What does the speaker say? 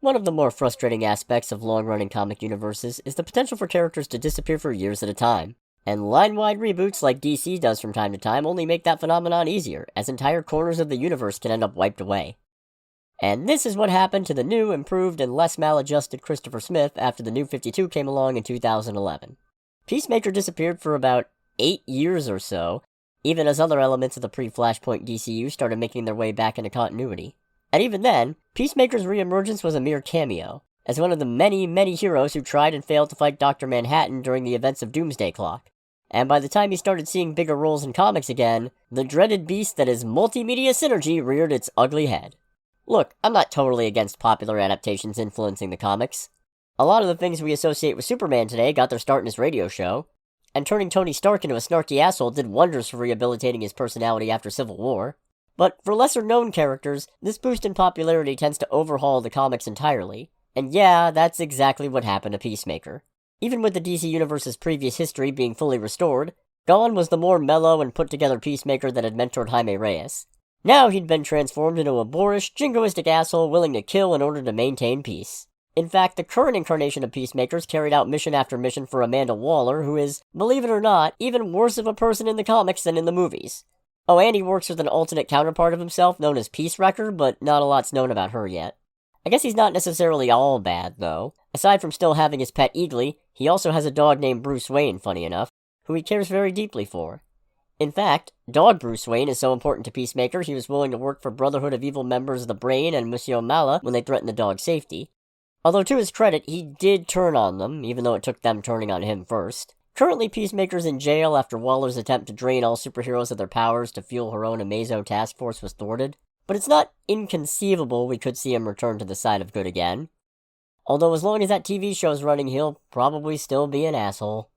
One of the more frustrating aspects of long-running comic universes is the potential for characters to disappear for years at a time. And line-wide reboots like DC does from time to time only make that phenomenon easier, as entire corners of the universe can end up wiped away. And this is what happened to the new, improved, and less maladjusted Christopher Smith after the New 52 came along in 2011. Peacemaker disappeared for about 8 years or so, even as other elements of the pre-Flashpoint DCU started making their way back into continuity. And even then, Peacemaker's reemergence was a mere cameo, as one of the many, many heroes who tried and failed to fight Dr. Manhattan during the events of Doomsday Clock. And by the time he started seeing bigger roles in comics again, the dreaded beast that is multimedia synergy reared its ugly head. Look, I'm not totally against popular adaptations influencing the comics. A lot of the things we associate with Superman today got their start in his radio show, and turning Tony Stark into a snarky asshole did wonders for rehabilitating his personality after Civil War. But for lesser-known characters, this boost in popularity tends to overhaul the comics entirely. And yeah, that's exactly what happened to Peacemaker. Even with the DC Universe's previous history being fully restored, gone was the more mellow and put-together Peacemaker that had mentored Jaime Reyes. Now he'd been transformed into a boorish, jingoistic asshole willing to kill in order to maintain peace. In fact, the current incarnation of Peacemaker's carried out mission after mission for Amanda Waller, who is, believe it or not, even worse of a person in the comics than in the movies. Oh, and he works with an alternate counterpart of himself known as Peace Wrecker, but not a lot's known about her yet. I guess he's not necessarily all bad, though. Aside from still having his pet Eagly, he also has a dog named Bruce Wayne, funny enough, who he cares very deeply for. In fact, Dog Bruce Wayne is so important to Peacemaker he was willing to work for Brotherhood of Evil members of the Brain and Monsieur Mala when they threatened the dog's safety. Although to his credit, he did turn on them, even though it took them turning on him first. Currently, Peacemaker's in jail after Waller's attempt to drain all superheroes of their powers to fuel her own Amazo task force was thwarted. But it's not inconceivable we could see him return to the side of good again. Although as long as that TV show's running, he'll probably still be an asshole.